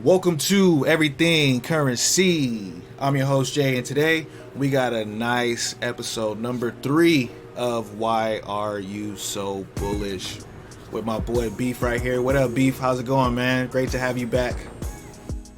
Welcome to Everything Currency. I'm your host Jay, and today we got a nice episode number 3 of Why Are You So Bullish with my boy Beef right here. What up, Beef? How's it going, man? Great to have you back.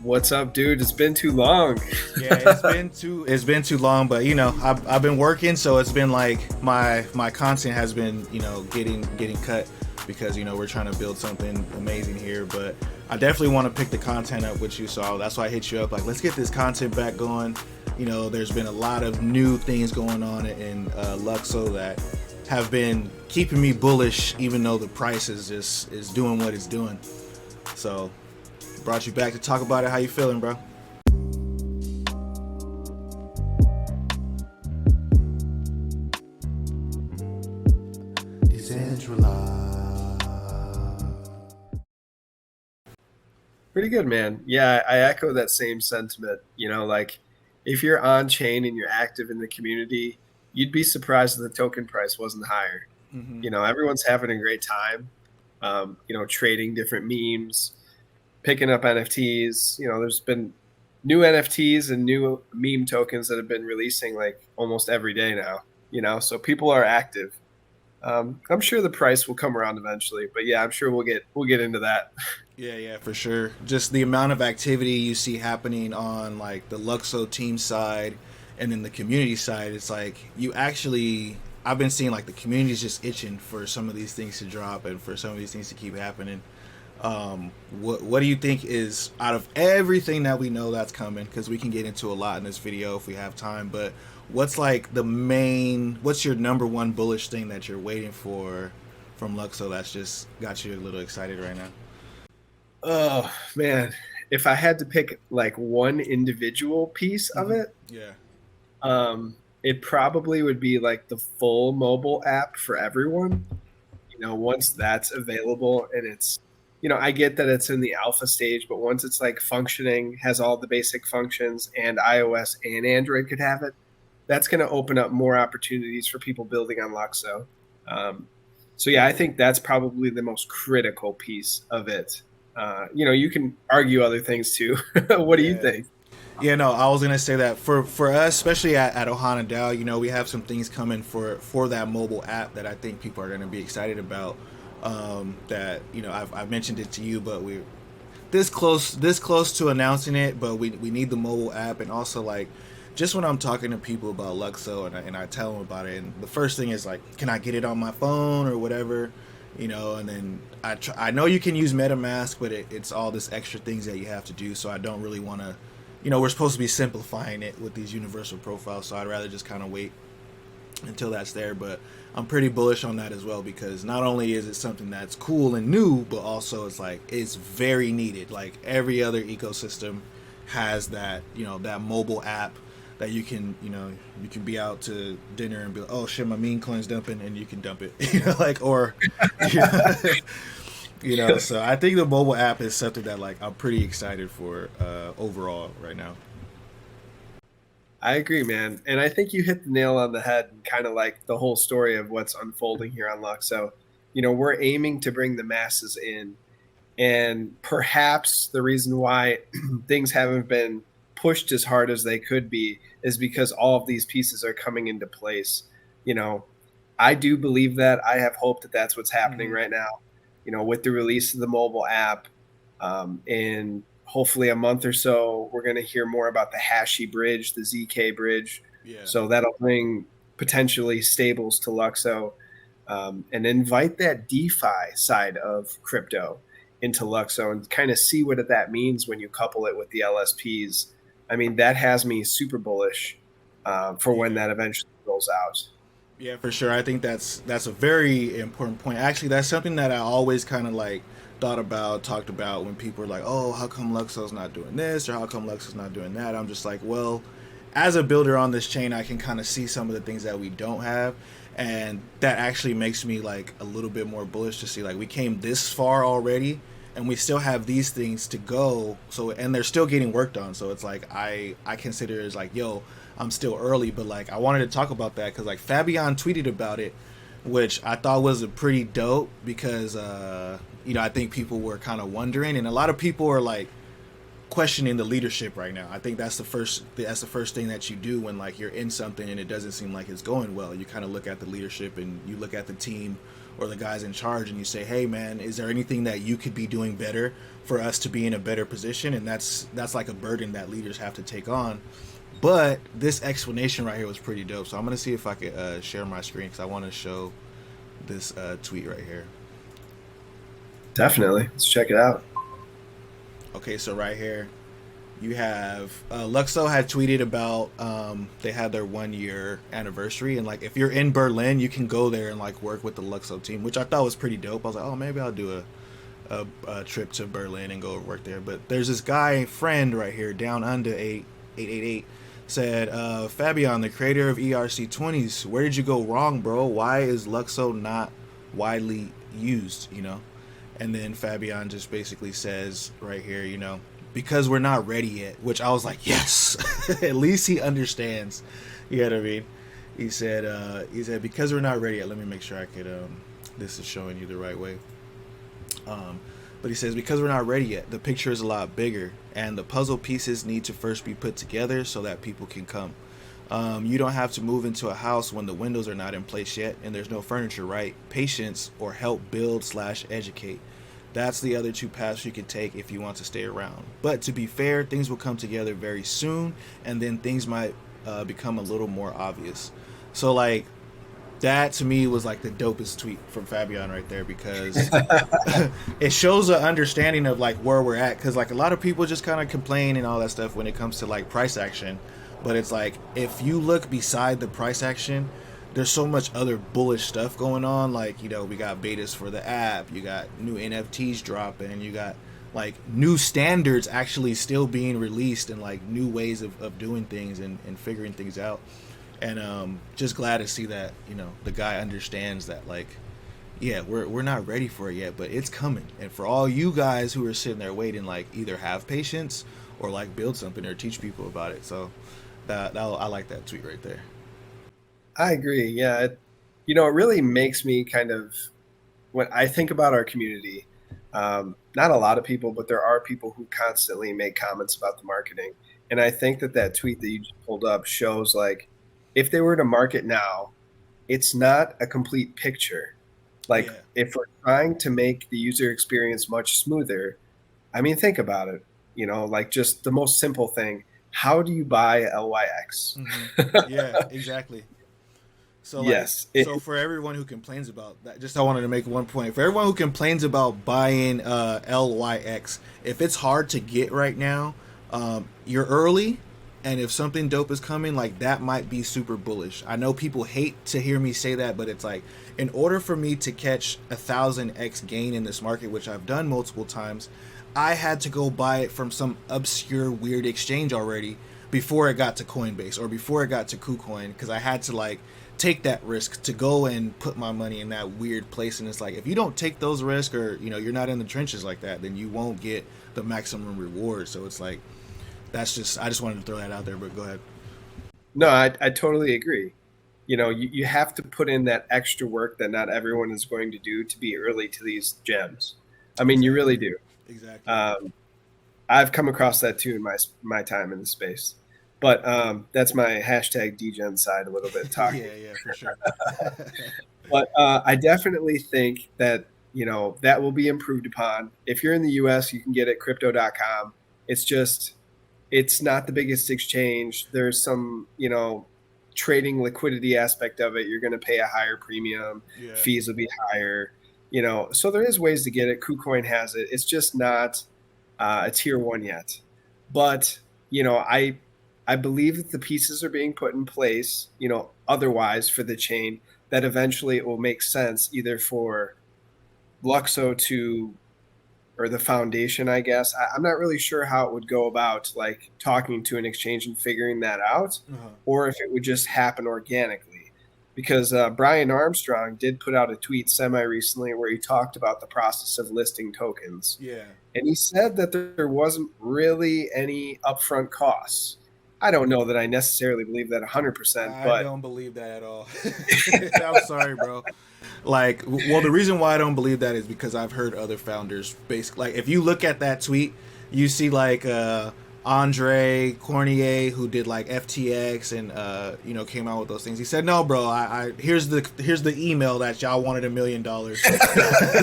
What's up, dude? It's been too long. Yeah, it's been too long, but I've been working, so it's been like my content has been getting cut because we're trying to build something amazing here, but I definitely want to pick the content up with you, so that's why I hit you up. Like, let's get this content back going. There's been a lot of new things going on in Lukso that have been keeping me bullish, even though the price is doing what it's doing. So, brought you back to talk about it. How you feeling, bro? Pretty good, man. Yeah, I echo that same sentiment. Like if you're on chain and you're active in the community, you'd be surprised that the token price wasn't higher. Mm-hmm. Everyone's having a great time, trading different memes, picking up NFTs. There's been new NFTs and new meme tokens that have been releasing like almost every day now, so people are active. I'm sure the price will come around eventually, but yeah, I'm sure we'll get into that. Yeah, for sure. Just the amount of activity you see happening on like the Luxo team side and then the community side, it's like I've been seeing like the community's just itching for some of these things to drop and for some of these things to keep happening. What do you think is, out of everything that we know that's coming, because we can get into a lot in this video if we have time, but what's your number one bullish thing that you're waiting for from Luxo that's just got you a little excited right now? Oh man, if I had to pick like one individual piece of it, Yeah. it probably would be like the full mobile app for everyone. Once that's available and I get that it's in the alpha stage, but once it's like functioning, has all the basic functions, and iOS and Android could have it, that's going to open up more opportunities for people building on Luxo. So yeah, I think that's probably the most critical piece of it. You can argue other things too. What do you Yeah. think? Yeah, no, I was gonna say that for us, especially at Ohana DAO, we have some things coming for that mobile app that I think people are gonna be excited about. That I've mentioned it to you, but we're this close to announcing it, but we need the mobile app. And also, like, just when I'm talking to people about Luxo and I tell them about it, and the first thing is like, can I get it on my phone or whatever, and then I know you can use MetaMask, but it's all this extra things that you have to do, so I don't really want to, we're supposed to be simplifying it with these universal profiles, so I'd rather just kind of wait until that's there. But I'm pretty bullish on that as well, because not only is it something that's cool and new, but also it's very needed. Like, every other ecosystem has that, that mobile app that you can be out to dinner and be like, oh shit, my meme coin's dumping, and you can dump it, or you so I think the mobile app is something that, like, I'm pretty excited for overall right now. I agree, man. And I think you hit the nail on the head and kind of like the whole story of what's unfolding here on Luxo. We're aiming to bring the masses in. And perhaps the reason why things haven't been pushed as hard as they could be is because all of these pieces are coming into place. I do believe that. I have hope that that's what's happening right now, with the release of the mobile app. In hopefully a month or so, we're going to hear more about the Hashi bridge, the ZK bridge. Yeah. So that'll bring potentially stables to Luxo, and invite that DeFi side of crypto into Luxo and kind of see what that means when you couple it with the LSPs. I mean, that has me super bullish for when that eventually rolls out. Yeah, for sure. I think that's a very important point. Actually, that's something that I always kind of like talked about when people are like, "Oh, how come Luxo's not doing this, or how come Luxo's not doing that?" I'm just like, well, as a builder on this chain, I can kind of see some of the things that we don't have, and that actually makes me like a little bit more bullish to see, like, we came this far already, and we still have these things to go. So, and they're still getting worked on. So it's like I consider it as like, yo, I'm still early, but like I wanted to talk about that because like Fabian tweeted about it, which I thought was a pretty dope because I think people were kind of wondering, and a lot of people are like questioning the leadership right now. I think that's the first thing that you do when like you're in something and it doesn't seem like it's going well. You kind of look at the leadership and you look at the team or the guys in charge and you say, hey man, is there anything that you could be doing better for us to be in a better position? And that's like a burden that leaders have to take on. But this explanation right here was pretty dope. So I'm gonna see if I could share my screen because I want to show this tweet right here. Definitely. Let's check it out. Okay, so right here you have Lukso had tweeted about they had their 1 year anniversary, and like if you're in Berlin, you can go there and like work with the Lukso team, which I thought was pretty dope. I was like, oh, maybe I'll do a trip to Berlin and go work there. But there's this guy friend right here down under 888 said, Fabian, the creator of ERC20s, where did you go wrong, bro? Why is Lukso not widely used? And then Fabian just basically says right here, because we're not ready yet, which I was like, yes, at least he understands. You know what I mean? He said, because we're not ready yet. Let me make sure I could, this is showing you the right way. But he says, because we're not ready yet, the picture is a lot bigger and the puzzle pieces need to first be put together so that people can come. You don't have to move into a house when the windows are not in place yet and there's no furniture, right? Patience or help build/educate. That's the other two paths you can take if you want to stay around. But to be fair, things will come together very soon and then things might become a little more obvious. So like that to me was like the dopest tweet from Fabian right there, because it shows an understanding of like where we're at. Because like a lot of people just kind of complain and all that stuff when it comes to like price action. But it's like, if you look beside the price action, there's so much other bullish stuff going on. Like, we got betas for the app, you got new NFTs dropping, you got like new standards actually still being released and like new ways of doing things and figuring things out. And just glad to see that, the guy understands that, like, yeah, we're not ready for it yet, but it's coming. And for all you guys who are sitting there waiting, like, either have patience or like build something or teach people about it. So that I like that tweet right there. I agree. Yeah. It really makes me kind of, when I think about our community, not a lot of people, but there are people who constantly make comments about the marketing. And I think that tweet that you just pulled up shows like, if they were to market now, it's not a complete picture. Like if we're trying to make the user experience much smoother, I mean, think about it, like just the most simple thing. How do you buy LYX? Mm-hmm. Yeah, exactly. So like, yes. So for everyone who complains about that, just I wanted to make one point. For everyone who complains about buying LYX, if it's hard to get right now, you're early. And if something dope is coming, like that might be super bullish. I know people hate to hear me say that, but it's like, in order for me to catch 1,000x gain in this market, which I've done multiple times, I had to go buy it from some obscure weird exchange already before it got to Coinbase or before it got to KuCoin, because I had to like take that risk to go and put my money in that weird place. And it's like, if you don't take those risks, or you're not in the trenches like that, then you won't get the maximum reward. So it's like, I just wanted to throw that out there, but go ahead. No, I totally agree. You have to put in that extra work that not everyone is going to do to be early to these gems. I mean, you really do. Exactly. I've come across that too in my time in the space, but that's my hashtag degen side a little bit talking. Yeah, for sure. But I definitely think that, that will be improved upon. If you're in the US, you can get it crypto.com. It's not the biggest exchange. There's some, trading liquidity aspect of it. You're going to pay a higher premium. Yeah. Fees will be higher, so there is ways to get it. KuCoin has it. It's just not a tier 1 yet. But, I believe that the pieces are being put in place, otherwise for the chain, that eventually it will make sense either for Lukso or the foundation, I guess. I'm not really sure how it would go about like talking to an exchange and figuring that out, or if it would just happen organically. Because Brian Armstrong did put out a tweet semi-recently where he talked about the process of listing tokens. Yeah. And he said that there wasn't really any upfront costs. I don't know that I necessarily believe that 100%. But I don't believe that at all. I'm sorry, bro. Like, well, the reason why I don't believe that is because I've heard other founders basically, like, if you look at that tweet, You see like Andre Cornier, who did like FTX and came out with those things. He said, "No, bro, I here's the email that y'all wanted $1 million."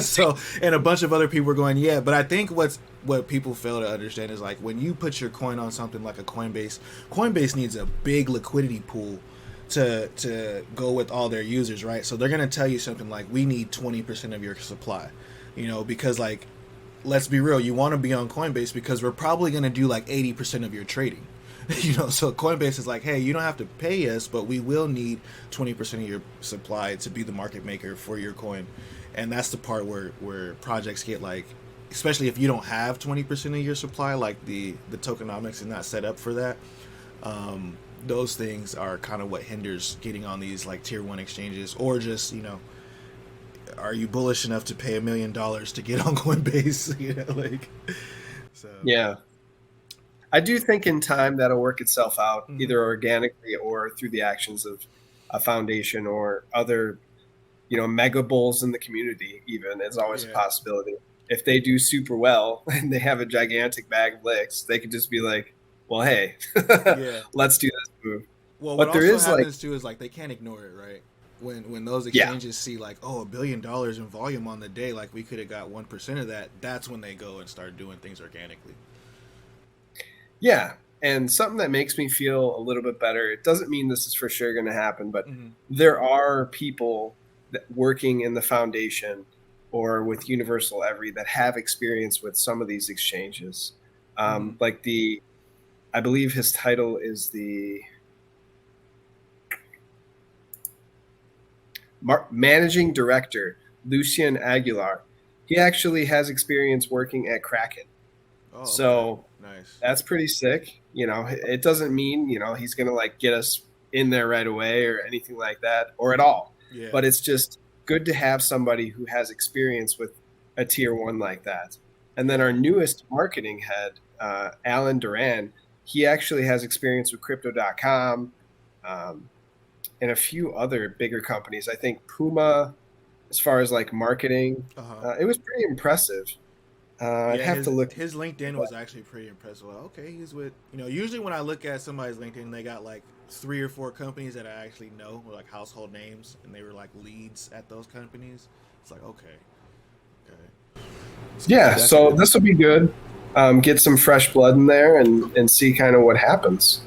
So, and a bunch of other people were going, "Yeah," but I think what people fail to understand is like when you put your coin on something like a Coinbase needs a big liquidity pool to go with all their users, right? So they're gonna tell you something like, "We need 20% of your supply," because like, let's be real, you want to be on Coinbase because we're probably going to do like 80% of your trading. So Coinbase is like, hey, you don't have to pay us, but we will need 20% of your supply to be the market maker for your coin. And that's the part where projects get like, especially if you don't have 20% of your supply, like the tokenomics is not set up for that. Those things are kind of what hinders getting on these like tier one exchanges, or just, are you bullish enough to pay $1 million to get on Coinbase? So. Yeah. I do think in time that'll work itself out, either organically or through the actions of a foundation or other, mega bulls in the community. Even is always a possibility. If they do super well and they have a gigantic bag of licks, they could just be like, "Well, hey, let's do this move." Well, what also happens too is like they can't ignore it, right? When those exchanges see like, oh, $1 billion in volume on the day, like we could have got 1% of that. That's when they go and start doing things organically. Yeah, and something that makes me feel a little bit better. It doesn't mean this is for sure going to happen, but there are people that working in the foundation or with Universal Every that have experience with some of these exchanges. Like I believe his title is the managing director, Lucian Aguilar. He actually has experience working at Kraken. Oh, so nice. That's pretty sick. It doesn't mean, he's going to like get us in there right away or anything like that or at all. Yeah. But it's just good to have somebody who has experience with a tier one like that. And then our newest marketing head, Alan Duran, he actually has experience with crypto.com, and a few other bigger companies. I think Puma, as far as like marketing, it was pretty impressive. I'd have to look. His LinkedIn was actually pretty impressive. Like, okay, he's with, usually when I look at somebody's LinkedIn, they got like 3 or 4 companies that I actually know, or like household names, and they were like leads at those companies. It's like, okay. So this will be good. Get some fresh blood in there and see kind of what happens.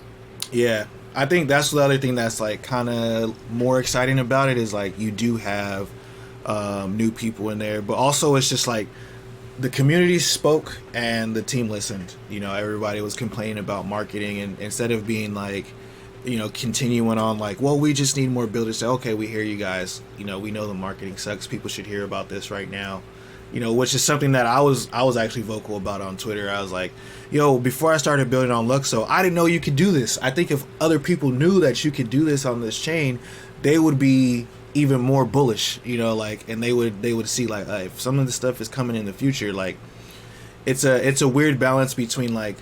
Yeah. I think that's the other thing that's like kind of more exciting about it is like you do have new people in there, but also it's just like the community spoke and the team listened. Everybody was complaining about marketing, and instead of being like, continuing on like, well, we just need more builders. Say, okay, we hear you guys. We know the marketing sucks. People should hear about this right now. Which is something that I was actually vocal about on Twitter. I was like, yo, before I started building on Lukso, I didn't know you could do this. I think if other people knew that you could do this on this chain, they would be even more bullish, and they would see like, if some of the stuff is coming in the future, like it's a weird balance between like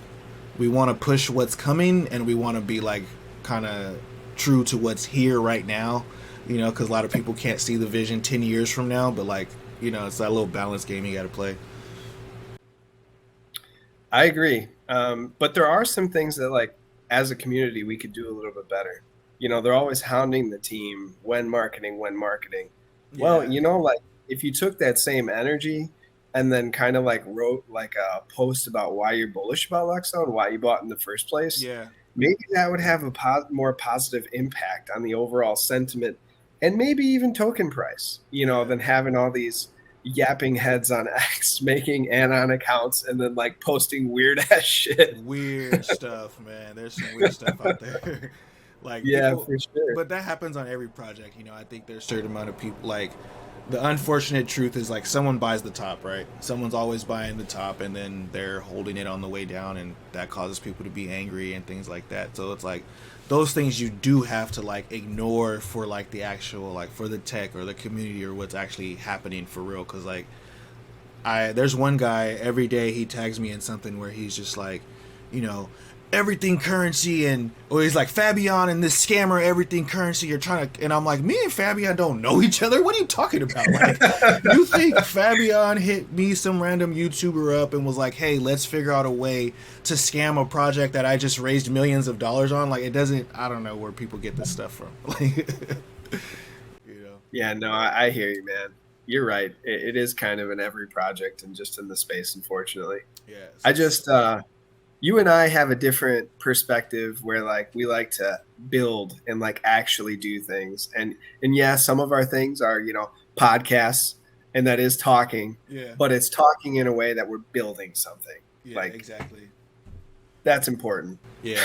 we want to push what's coming and we want to be like kind of true to what's here right now, because a lot of people can't see the vision 10 years from now, but like, it's that little balance game you got to play. I agree. But there are some things that like as a community, we could do a little bit better. They're always hounding the team when marketing. Yeah. Well, like if you took that same energy and then kind of like wrote like a post about why you're bullish about Lukso and why you bought in the first place, maybe that would have a more positive impact on the overall sentiment and maybe even token price, than having all these yapping heads on X making anon accounts and then like posting weird ass shit. Weird stuff, man. There's some weird stuff out there. Like, people, for sure. But that happens on every project. I think there's a certain amount of people. Like, the unfortunate truth is like someone buys the top, right? Someone's always buying the top, and then they're holding it on the way down, and that causes people to be angry and things like that. So it's like those things you do have to like ignore for like the actual like for the tech or the community or what's actually happening for real. Because like there's one guy every day he tags me in something where he's just like, everything currency, and or he's like Fabian and this scammer everything currency, you're trying to, and I'm like, me and Fabian don't know each other, what are you talking about? Like, you think Fabian hit me, some random YouTuber, up and was like, hey, let's figure out a way to scam a project that I just raised millions of dollars on? Like, it doesn't, I don't know where people get this stuff from. Like, you know. Yeah, no, I hear you, man. You're right. It is kind of in every project and just in the space, unfortunately. Yeah, I just you and I have a different perspective where like we like to build and like actually do things. And yeah, some of our things are, podcasts, and that is talking, yeah, but it's talking in a way that we're building something. yeah, Like, exactly. that's important. Yeah.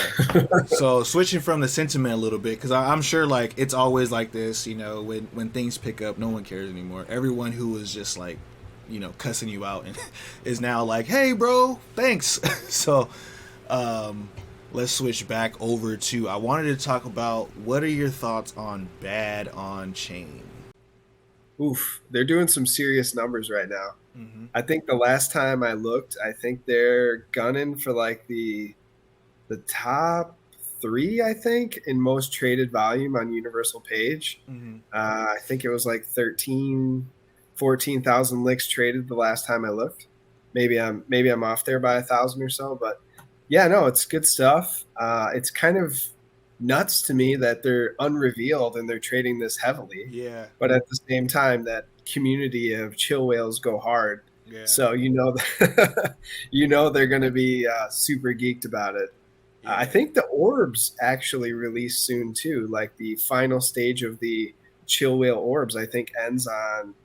So switching from the sentiment a little bit, because I'm sure like it's always like this, when things pick up, no one cares anymore. Everyone who was just like, cussing you out and is now like, hey, bro, thanks. So let's switch back over to, I wanted to talk about, what are your thoughts on bad on chain? Oof, they're doing some serious numbers right now. Mm-hmm. I think the last time I looked, I think they're gunning for like the top three, I think, in most traded volume on Universal Page. Mm-hmm. I think it was like 14,000 licks traded the last time I looked. Maybe I'm off there by 1,000 or so, but yeah, no, it's good stuff. It's kind of nuts to me that they're unrevealed and they're trading this heavily. Yeah. But at the same time, that community of chill whales go hard. Yeah. So they're going to be super geeked about it. Yeah. I think the orbs actually release soon too. Like the final stage of the chill whale orbs, I think ends on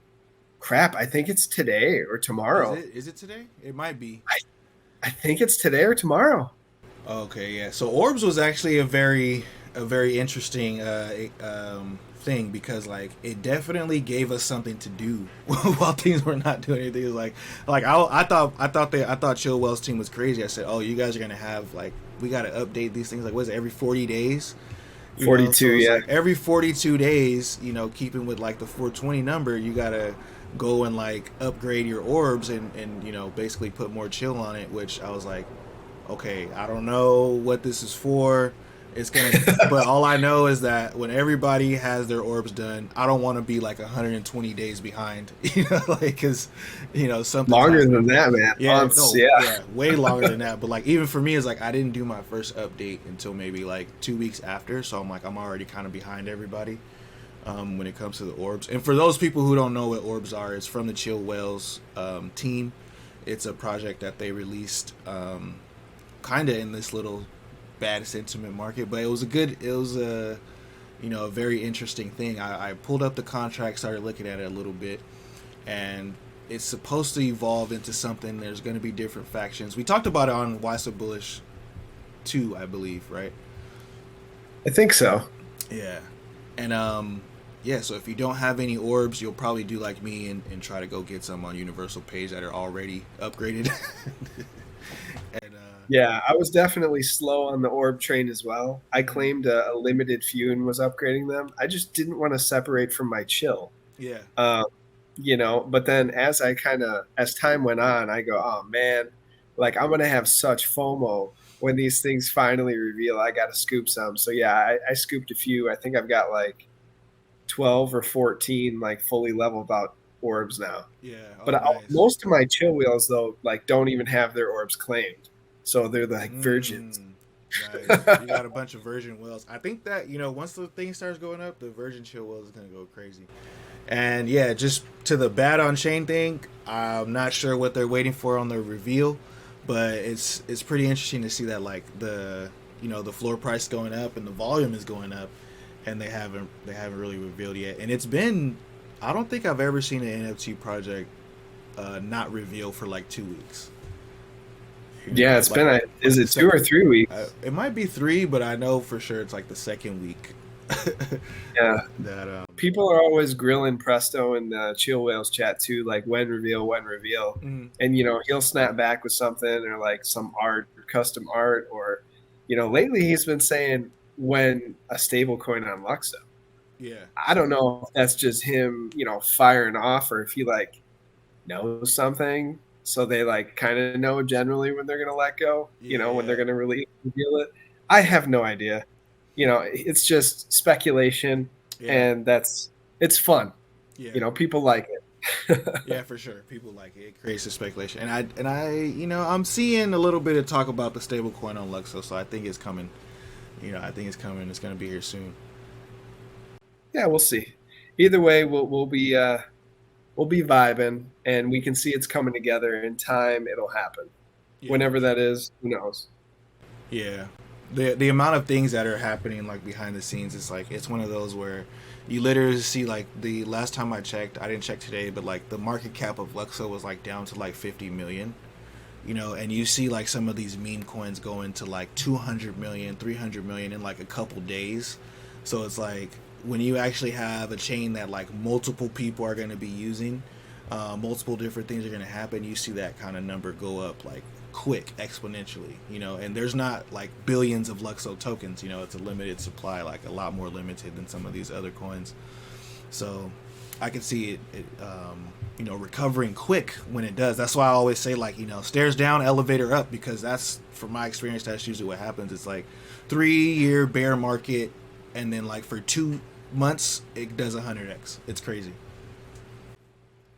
I think it's today or tomorrow. Is it today? It might be. I think it's today or tomorrow. Okay, yeah. So orbs was actually a very interesting thing, because like it definitely gave us something to do while things were not doing anything. It was like I thought Chill Wells team was crazy. I said, oh, you guys are gonna have like, we got to update these things, like, what is it, every 40 days? 42, so yeah. Like every 42 days, keeping with like the 420 number, you gotta go and like upgrade your orbs and basically put more chill on it, which I was like, okay, I don't know what this is for. It's gonna, but all I know is that when everybody has their orbs done, I don't want to be like 120 days behind, because something longer than that, man. Yeah, Months, yeah, way longer than that. But like, even for me, it's like I didn't do my first update until maybe like 2 weeks after, so I'm like, I'm already kind of behind everybody when it comes to the orbs. And for those people who don't know what orbs are, it's from the Chill Whales team. It's a project that they released kind of in this little bad sentiment market, but it was a very interesting thing. I pulled up the contract, started looking at it a little bit, and it's supposed to evolve into something. There's going to be different factions. We talked about it on Why So Bullish 2, I believe, right? I think so. Yeah. And yeah, so if you don't have any orbs, you'll probably do like me and try to go get some on Universal Page that are already upgraded. And yeah, I was definitely slow on the orb train as well. I claimed a limited few and was upgrading them. I just didn't want to separate from my chill. yeah. But then as time went on, I go, oh man, like I'm going to have such FOMO when these things finally reveal. I got to scoop some. So yeah, I scooped a few. I think I've got like 12 or 14 like fully leveled out orbs now. Yeah. Oh, But nice. most of my chill wheels though, like don't even have their orbs claimed. So they're like virgins. Nice. You got a bunch of virgin whales. I think that, once the thing starts going up, the virgin chill whales is going to go crazy. And yeah, just to the bad on chain thing, I'm not sure what they're waiting for on the reveal, but it's pretty interesting to see that like the floor price going up and the volume is going up, and they haven't really revealed yet. And it's been, I don't think I've ever seen an NFT project not reveal for like 2 weeks. Yeah, it's been is it 2 or 3 weeks? It might be 3, but I know for sure it's like the second week. Yeah. That people are always grilling Presto in the Chill Whales chat too, like when reveal. mm-hmm. And he'll snap back with something or like some art or custom art, or lately he's been saying when a stable coin on Luxo. Yeah. I don't know if that's just him, firing off, or if he like knows something. so they like kind of know generally when they're gonna let go. When they're Yeah, gonna reveal it. I have no idea. It's just speculation, yeah, and it's fun. yeah. People like it. Yeah, for sure. People like it. It creates a speculation, I'm seeing a little bit of talk about the stable coin on Luxo, so I think it's coming. I think it's coming. It's gonna be here soon. Yeah, we'll see. Either way, we'll be vibing, and we can see it's coming together in time. It'll happen. Yeah, for Whenever sure. that is, who knows? Yeah, the amount of things that are happening like behind the scenes, it's one of those where you literally see like the last time I checked, I didn't check today, but like the market cap of Luxo was like down to like 50 million. And you see like some of these meme coins going to like 200 million, 300 million in like a couple days. So it's like when you actually have a chain that like multiple people are going to be using, multiple different things are going to happen, you see that kind of number go up like quick exponentially. And there's not like billions of Luxo tokens. It's a limited supply, like a lot more limited than some of these other coins. So I can see it recovering quick when it does. That's why I always say, like, stairs down, elevator up, because that's, from my experience, that's usually what happens. It's like 3-year bear market, and then like for 2 months, it does 100x. It's crazy.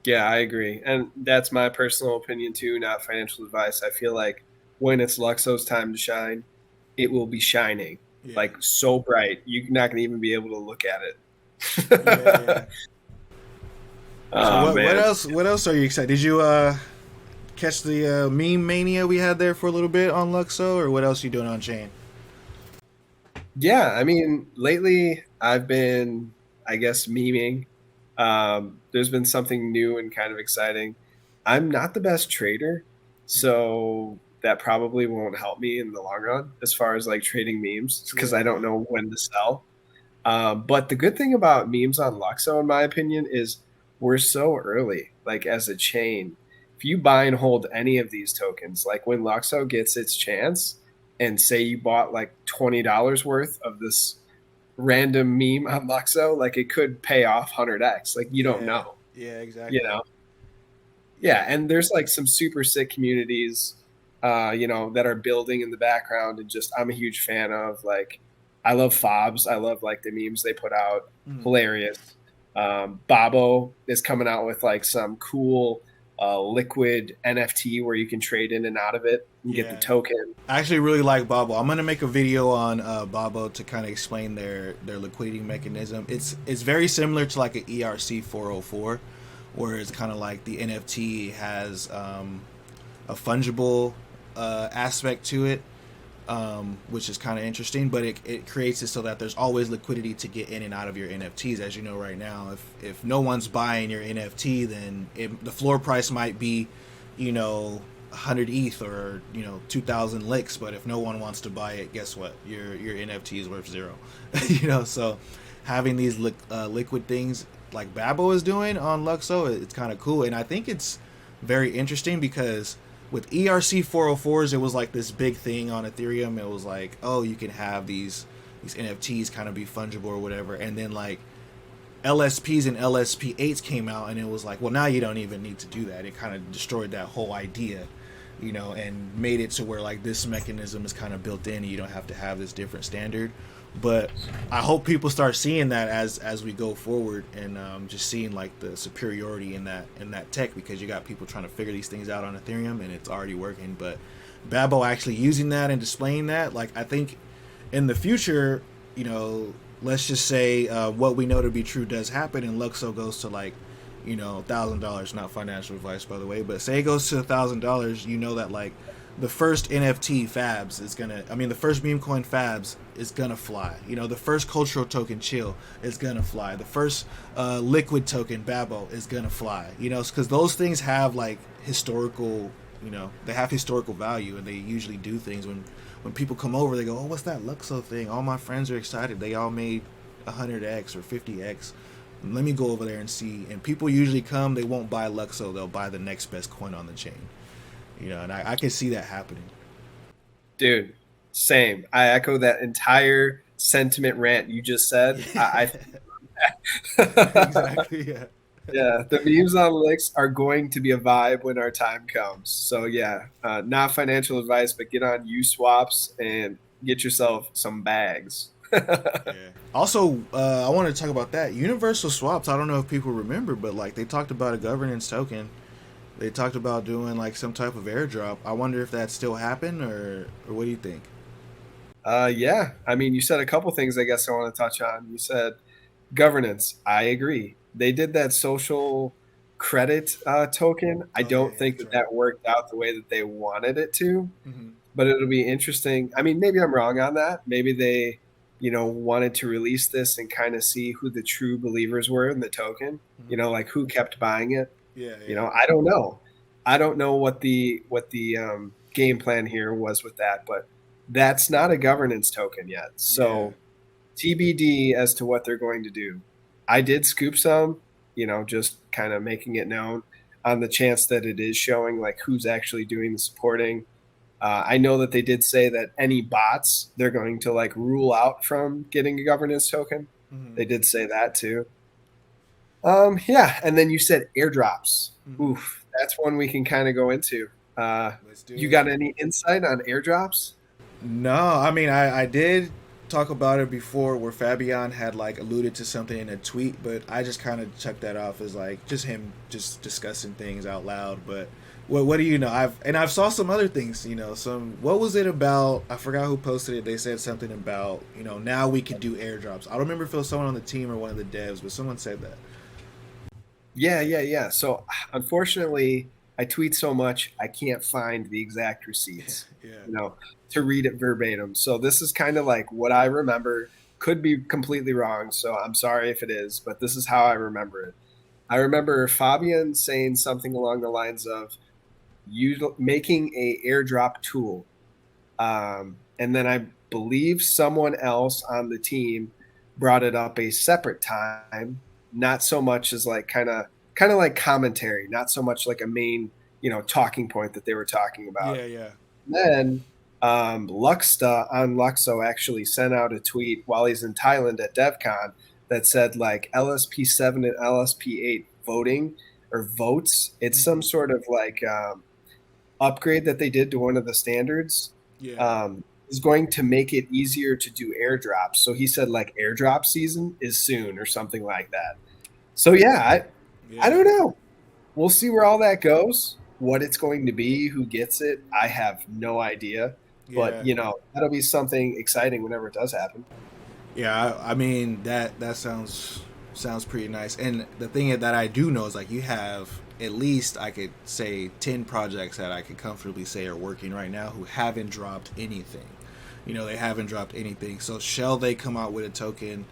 Yeah, I agree. And that's my personal opinion too, not financial advice. I feel like when it's Luxo's time to shine, it will be shining Yeah, like so bright. You're not going to even be able to look at yeah, it. yeah. So Oh, what man. else? What else are you excited? Did you catch the meme mania we had there for a little bit on Luxo, or what else you doing on chain? Yeah, I mean, lately I've been, I guess, memeing. There's been something new and kind of exciting. I'm not the best trader, so that probably won't help me in the long run as far as like trading memes because Yeah, I don't yeah, know when to sell. But the good thing about memes on Luxo, in my opinion, is we're so early, like as a chain. If you buy and hold any of these tokens, like when Luxo gets its chance, and say you bought like $20 worth of this random meme on Luxo, like it could pay off 100x. Like you don't yeah, know, yeah, you exactly. know? Yeah, Yeah. And there's like some super sick communities, that are building in the background. And just, I'm a huge fan of like, I love fobs. I love like the memes they put out. mm. Hilarious. Babo is coming out with like some cool liquid NFT where you can trade in and out of it and get the Yeah. token. I actually really like Babo. I'm gonna make a video on Babo to kind of explain their liquidity mechanism. It's very similar to like an ERC 404, where it's kind of like the NFT has a fungible aspect to it, which is kind of interesting. But it creates it so that there's always liquidity to get in and out of your NFTs. As you know, right now, if no one's buying your NFT, then the floor price might be, 100 ETH or 2,000 licks. But if no one wants to buy it, guess what? Your NFT is worth zero. So having these liquid things like Babo is doing on Luxo, it's kind of cool, and I think it's very interesting because with ERC 404s, it was like this big thing on Ethereum. It was like, oh, you can have these NFTs kind of be fungible or whatever, and then like LSPs and LSP8s came out, and it was like, well, now you don't even need to do that. It kind of destroyed that whole idea, and made it to where like this mechanism is kind of built in, and you don't have to have this different standard. But I hope people start seeing that as we go forward, and just seeing like the superiority in that tech, because you got people trying to figure these things out on Ethereum, and it's already working. But Babo actually using that and displaying that, like I think in the future, let's just say what we know to be true does happen, and Luxo goes to like $1,000. Not financial advice, by the way, but say it goes to $1,000. That like the first NFT Fabs is gonna, I mean, the first meme coin Fabs is gonna fly. The first cultural token Chill is gonna fly. The first liquid token Babo is gonna fly. Because those things have like historical, they have historical value, and they usually do things when people come over. They go, oh, what's that Luxo thing? All my friends are excited. They all made 100x or 50x. Let me go over there and see. And people usually come. They won't buy Luxo. They'll buy the next best coin on the chain. And I can see that happening. Dude, same. I echo that entire sentiment rant you just said. Yeah, I exactly. Yeah. Yeah, the memes on Licks are going to be a vibe when our time comes. So yeah, not financial advice, but get on Uswaps and get yourself some bags. Yeah. Also, I want to talk about that universal swaps. I don't know if people remember, but like they talked about a governance token. They talked about doing like some type of airdrop. I wonder if that still happened, or what do you think? Yeah, I mean, you said a couple things I guess I want to touch on. You said governance. I agree. They did that social credit token. I Oh yeah, don't yeah, think that's that right. that worked out the way that they wanted it to, Hmm. but it'll be interesting. I mean, maybe I'm wrong on that. Maybe they, wanted to release this and kind of see who the true believers were in the token. Hmm. Like who kept buying it. Yeah, yeah, I don't know. I don't know what the game plan here was with that, but that's not a governance token yet. yeah. So TBD as to what they're going to do. I did scoop some, just kind of making it known on the chance that it is showing like who's actually doing the supporting. I know that they did say that any bots they're going to like rule out from getting a governance token. Hmm. They did say that too. Yeah, and then you said airdrops. Hmm. Oof, that's one we can kind of go into. Uh, Let's do you it. got any insight on airdrops? No, I mean I did talk about it before where Fabian had like alluded to something in a tweet, but I just kind of chucked that off as like just him just discussing things out loud. But what do you know? I've saw some other things. Some what was it about? I forgot who posted it. They said something about now we can do airdrops. I don't remember if it was someone on the team or one of the devs, but someone said that. Yeah, yeah, yeah. So unfortunately, I tweet so much I can't find the exact receipts, Yeah. you know, to read it verbatim. So this is kind of like what I remember. Could be completely wrong, so I'm sorry if it is, but this is how I remember it. I remember Fabian saying something along the lines of making a airdrop tool. And then I believe someone else on the team brought it up a separate time, not so much as like kind of like commentary, not so much like a main, talking point that they were talking about. Yeah, yeah. Then Luxta on Luxo actually sent out a tweet while he's in Thailand at DevCon that said like LSP7 and LSP8 voting or votes. It's some Hmm. sort of like upgrade that they did to one of the standards Yeah. um, is going to make it easier to do airdrops. So he said like airdrop season is soon or something like that. So yeah, I Yeah. don't know. We'll see where all that goes. What it's going to be, who gets it, I have no idea. But Yeah. that'll be something exciting whenever it does happen. Yeah, I mean that sounds pretty nice. And the thing that I do know is like you have at least I could say 10 projects that I could comfortably say are working right now who haven't dropped anything. They haven't dropped anything. So shall they come out with a token?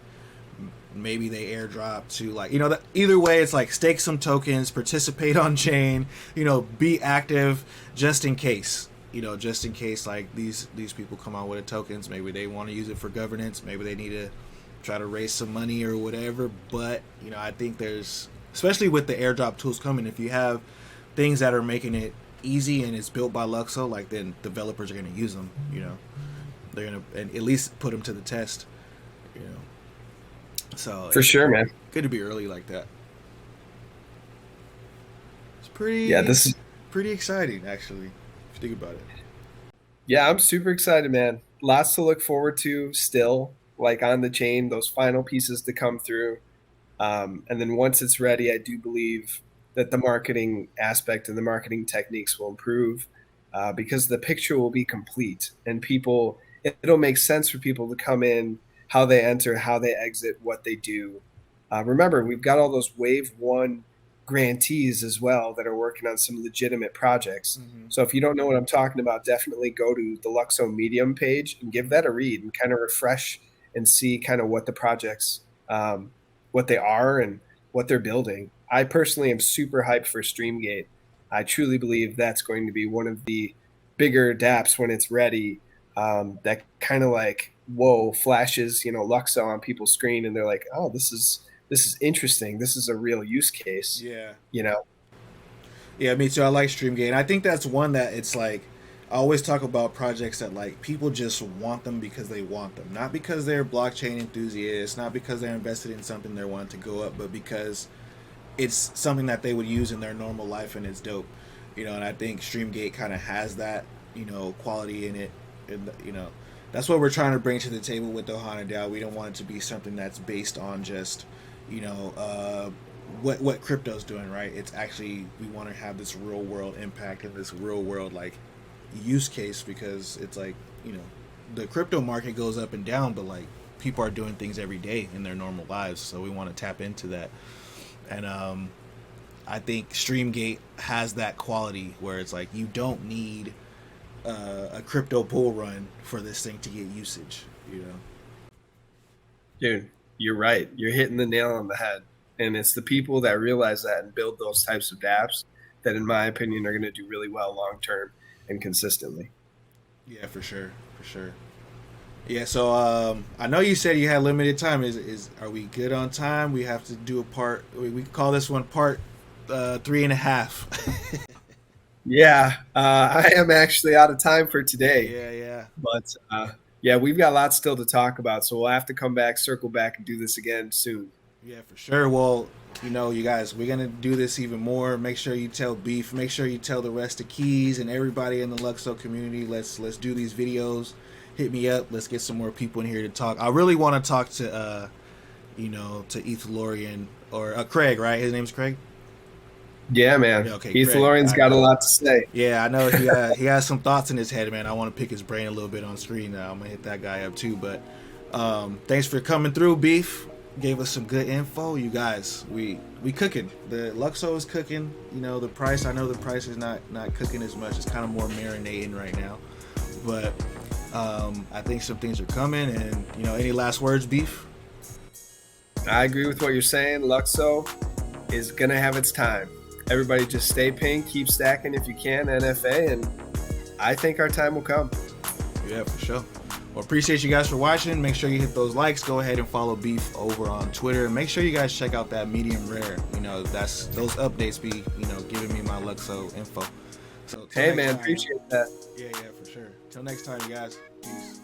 Maybe they airdrop to like either way it's like stake some tokens, participate on chain, be active just in case. Just in case like these people come out with the tokens, maybe they want to use it for governance, maybe they need to try to raise some money or whatever. But I think there's, especially with the airdrop tools coming, if you have things that are making it easy and it's built by Luxo, like then developers are going to use them. They're going to and at least put them to the test. You know, so For it's sure, man. good to be early like that. It's Yeah, pretty this is pretty exciting actually, if you think about it. yeah, I'm super excited, man. Lots to look forward to still, like on the chain, those final pieces to come through. And then once it's ready, I do believe that the marketing aspect and the marketing techniques will improve because the picture will be complete and it'll make sense for people to come in, how they enter, how they exit, what they do. Remember, we've got all those wave one grantees as well that are working on some legitimate projects. Hmm. So if you don't know what I'm talking about, definitely go to the Luxo Medium page and give that a read and kind of refresh and see kind of what the projects what they are and what they're building. I personally am super hyped for Streamgate. I truly believe that's going to be one of the bigger dApps when it's ready. That kind of like whoa flashes, Luxo on people's screen, and they're like, oh, this is interesting. This is a real use case. Yeah. You know, Yeah, me too. I like Streamgate. And I think that's one that it's like I always talk about projects that like people just want them because they want them, not because they're blockchain enthusiasts, not because they're invested in something they want to go up, but because it's something that they would use in their normal life, and it's dope, and I think Streamgate kind of has that, quality in it, and that's what we're trying to bring to the table with Ohana DAO. We don't want it to be something that's based on just, you know, what crypto's doing, right? It's actually, we want to have this real world impact and this real world like use case, because it's like, the crypto market goes up and down, but like people are doing things every day in their normal lives, so we want to tap into that. And I think Streamgate has that quality where it's like you don't need a crypto bull run for this thing to get usage. Dude, you're right. You're hitting the nail on the head. And it's the people that realize that and build those types of dApps that, in my opinion, are going to do really well long term and consistently. Yeah, for sure. Yeah, so I know you said you had limited time. Are we good on time? We have to do a part. We call this one part 3.5. Yeah, I am actually out of time for today. Yeah. But yeah, we've got lots still to talk about, so we'll have to come back, circle back, and do this again soon. Yeah, for sure. Well, you guys, we're gonna do this even more. Make sure you tell Beef. Make sure you tell the rest of Keys and everybody in the Lukso community. Let's do these videos. Hit me up. Let's get some more people in here to talk. I really want to talk to to Ethalorian or Craig, right? His name's Craig. Yeah, man. Okay, Ethalorian's got a lot to say. Yeah, I know he has some thoughts in his head, man. I want to pick his brain a little bit on screen now. I'm gonna hit that guy up too. But thanks for coming through, Beef. Gave us some good info, you guys. We cooking. The Lukso is cooking. The price. I know the price is not cooking as much. It's kind of more marinating right now. But I think some things are coming. And any last words, Beef? I agree with what you're saying. Lukso is gonna have its time. Everybody just stay pink, keep stacking if you can, NFA, and I think our time will come. Yeah, for sure. Well, appreciate you guys for watching. Make sure you hit those likes. Go ahead and follow Beef over on Twitter. And make sure you guys check out that medium rare. That's those updates be, giving me my Lukso info. So hey man, appreciate that. Yeah, for sure. Till next time, you guys. Peace.